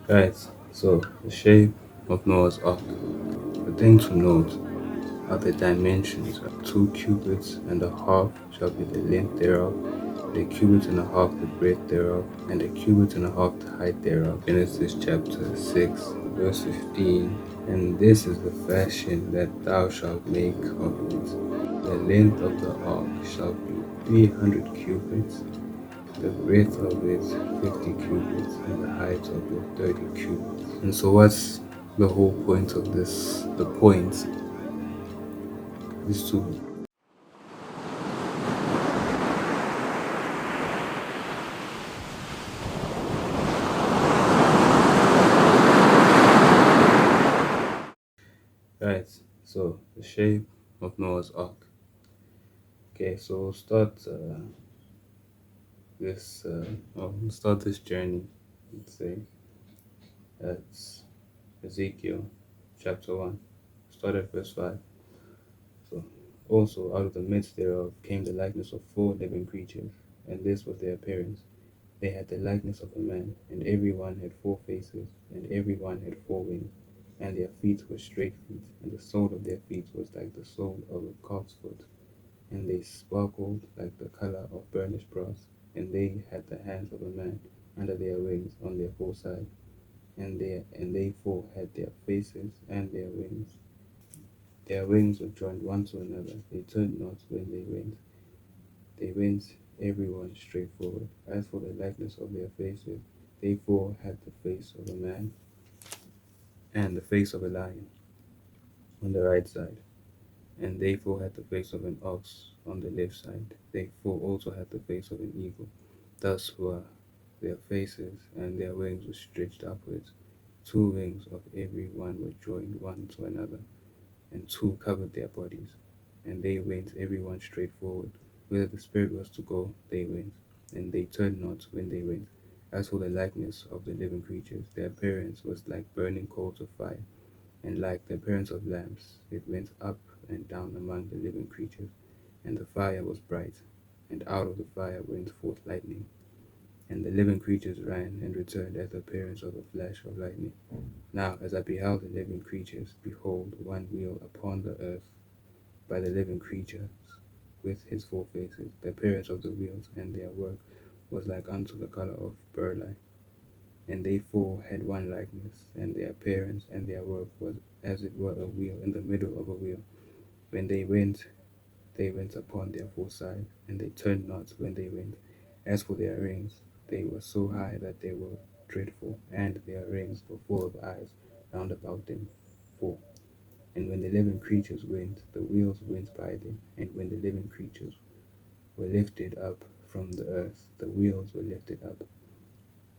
Right, so the shape of Noah's Ark. The thing to note are the dimensions. 2 cubits and a half shall be the length thereof, and a cubit and a half the breadth thereof, and a cubit and a half the height thereof. Genesis chapter 6, verse 15. And this is the fashion that thou shalt make of it. The length of the ark shall be 300 cubits, the breadth of it 50 cubits, and the height of it 30 cubits. And so, what's the whole point of this? The point is to right. So the shape of Noah's Ark. Okay, so we'll this we'll start this journey. Let's say that's Ezekiel chapter 1. Start at verse 5. So also out of the midst thereof came the likeness of 4 living creatures, and this was their appearance. They had the likeness of a man, and every one had 4 faces, and every one had 4 wings, and their feet were straight feet, and the sole of their feet was like the sole of a calf's foot, and they sparkled like the color of burnished brass, and they had the hands of a man under their wings on their 4 sides, and they 4 had their faces and their wings. Their wings were joined one to another. They turned not when they went. They went every one straight forward. As for the likeness of their faces, they 4 had the face of a man and the face of a lion on the right side, and they 4 had the face of an ox on the left side. They 4 also had the face of an eagle. Thus were their faces, and their wings were stretched upwards. 2 wings of every one were joined one to another, and 2 covered their bodies. And they went every one straight forward. Whither the Spirit was to go, they went, and they turned not when they went. As for the likeness of the living creatures, their appearance was like burning coals of fire, and like the appearance of lamps. It went up and down among the living creatures, and the fire was bright, and out of the fire went forth lightning. And the living creatures ran and returned at the appearance of a flash of lightning. Now, as I beheld the living creatures, behold, one wheel upon the earth by the living creatures with his 4 faces. The appearance of the wheels and their work was like unto the color of beryl, and they 4 had one likeness, and their appearance and their work was as it were a wheel in the middle of a wheel. When they went upon their 4 sides, and they turned not when they went. As for their rings, they were so high that they were dreadful, and their rings were full of eyes round about them 4. And when the living creatures went, the wheels went by them, and when the living creatures were lifted up from the earth, the wheels were lifted up.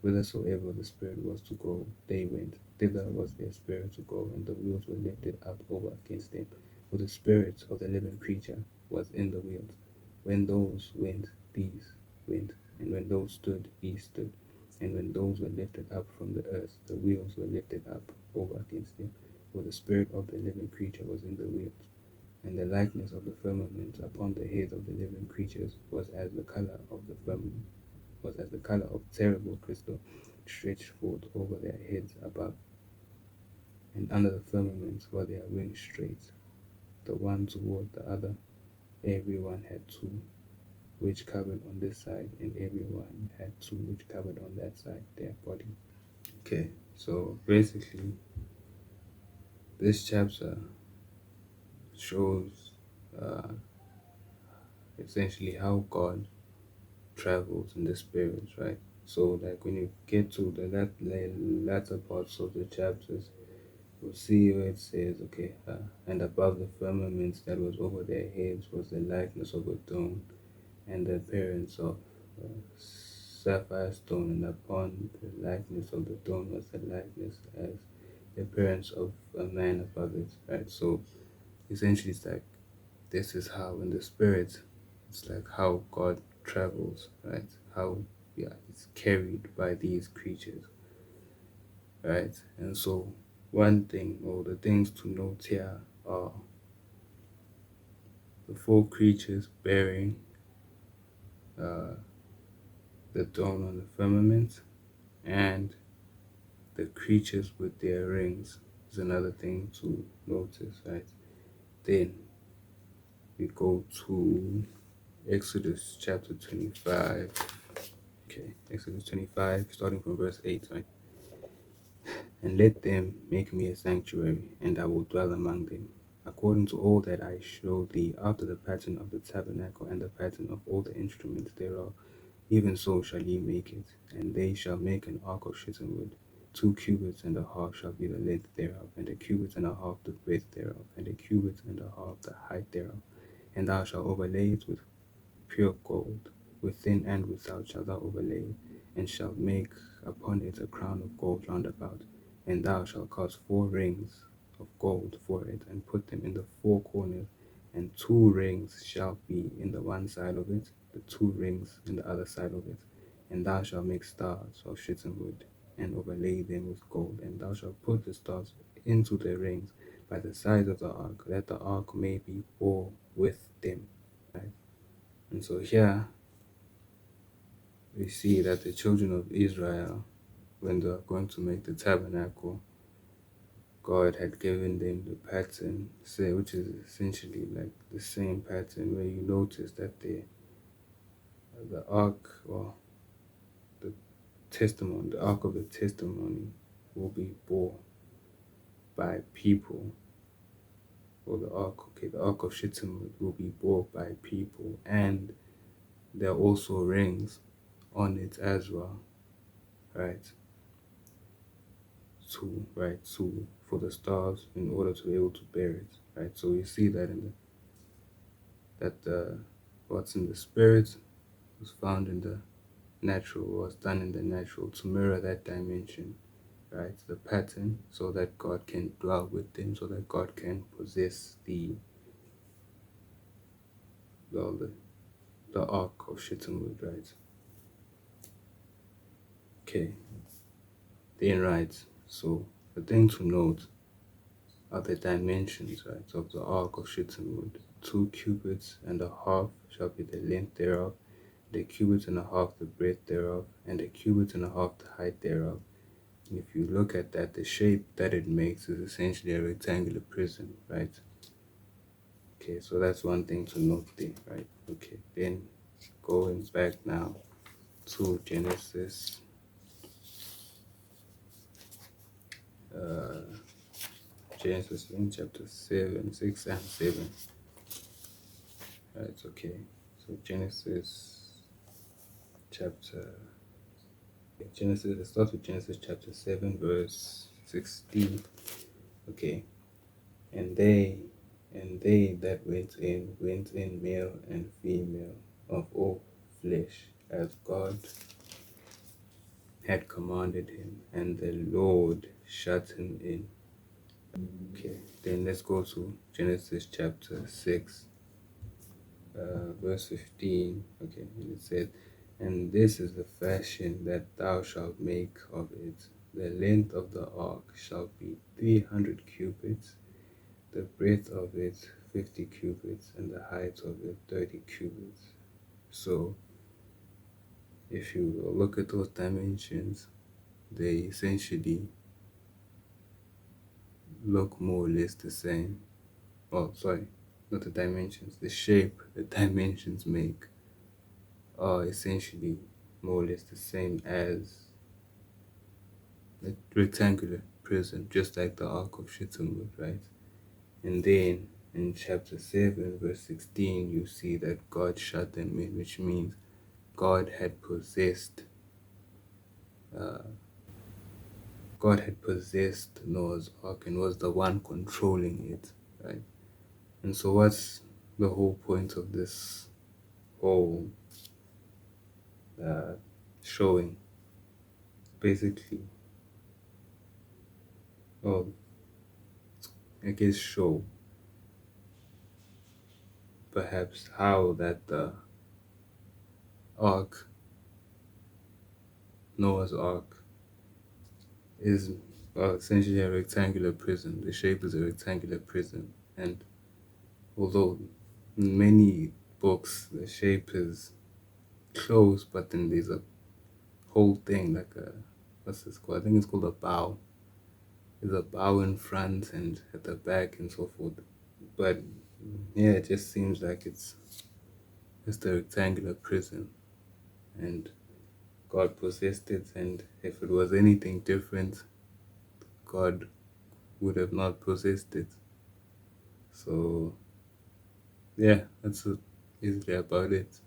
Whithersoever the Spirit was to go, they went. Thither was their spirit to go, and the wheels were lifted up over against them. For the spirit of the living creature was in the wheels. When those went, these went, and when those stood, these stood. And when those were lifted up from the earth, the wheels were lifted up over against them. For the spirit of the living creature was in the wheels. And the likeness of the firmament upon the heads of the living creatures was as the color of the firmament, was as the color of terrible crystal stretched forth over their heads above. And under the firmament were their wings straight, the one toward the other. Every one had 2, which covered on this side, and every one had 2 which covered on that side, their body. Okay, so basically, this chapter shows uh, essentially how God travels in the spirits, right? So, like when you get to the latter parts of the chapters, you'll see where it says, okay, and above the firmament that was over their heads was the likeness of a throne, and the appearance of sapphire stone, and upon the likeness of the throne was the likeness as the appearance of a man above it, right? So, essentially, it's like this is how in the spirit, it's like how God travels, right? How, yeah, it's carried by these creatures, right? And so one thing, or the things to note here, are the 4 creatures bearing uh, the throne on the firmament, and the creatures with their rings is another thing to notice, right? Then we go to Exodus chapter 25. Okay, Exodus 25, starting from verse 8, right? And let them make me a sanctuary, and I will dwell among them, according to all that I show thee, after the pattern of the tabernacle and the pattern of all the instruments thereof. Even so shall ye make it. And they shall make an ark of shittim wood. 2 cubits and a half shall be the length thereof, and a cubit and a half the breadth thereof, and a cubit and a half the height thereof. And thou shalt overlay it with pure gold, within and without shalt thou overlay it, and shalt make upon it a crown of gold round about. And thou shalt cast 4 rings of gold for it, and put them in the 4 corners, and 2 rings shall be in the one side of it, the 2 rings in the other side of it. And thou shalt make stars of shittim wood, and overlay them with gold. And thou shalt put the stars into the rings by the sides of the ark, that the ark may be bore with them. Right? And so here we see that the children of Israel, when they are going to make the tabernacle, God had given them the pattern, say, which is essentially like the same pattern where you notice that the ark, or the testimony, the ark of the testimony will be bore by people, or the ark of Shittim will be bore by people, and there are also rings on it as well, right? To for the stars in order to be able to bear it, right? So we see that what's in the spirit was found in the natural, was done in the natural to mirror that dimension, right? The pattern, so that God can dwell with them, so that God can possess the, the ark of Shittim wood, right? Okay, then right. So the thing to note are the dimensions, right, of the ark of shittim wood. 2 cubits and a half shall be the length thereof, and a cubit and a half the breadth thereof, and a cubit and a half the height thereof. And if you look at that, the shape that it makes is essentially a rectangular prism, right? Okay, so that's one thing to note there, right? Okay, then going back now to Genesis, Genesis in chapter 7, 6 and 7. Right, okay. So it starts with Genesis chapter 7, verse 16. Okay. And they that went in male and female of all flesh, as God had commanded him, and the Lord shut him in. Okay, then let's go to Genesis chapter 6, verse 15. Okay, and it said, and this is the fashion that thou shalt make of it. The length of the ark shall be 300 cubits, the breadth of it 50 cubits, and the height of it 30 cubits. So, if you look at those dimensions, they essentially look more or less the same. Oh, sorry, not the dimensions, the shape the dimensions make are essentially more or less the same as a rectangular prism, just like the Ark of Shittim wood, right? And then in chapter 7, verse 16, you see that God shut them in, which means God had possessed Noah's Ark and was the one controlling it, right? And so what's the whole point of this whole showing? Basically, well, I guess show perhaps how that the ark, Noah's Ark, is essentially a rectangular prism. The shape is a rectangular prism, and although in many books the shape is close, but then there's a whole thing like what's this called? I think it's called a bow. There's a bow in front and at the back and so forth. But yeah, it just seems like it's just a rectangular prism, and God possessed it. And if it was anything different, God would have not possessed it. So yeah, that's basically about it.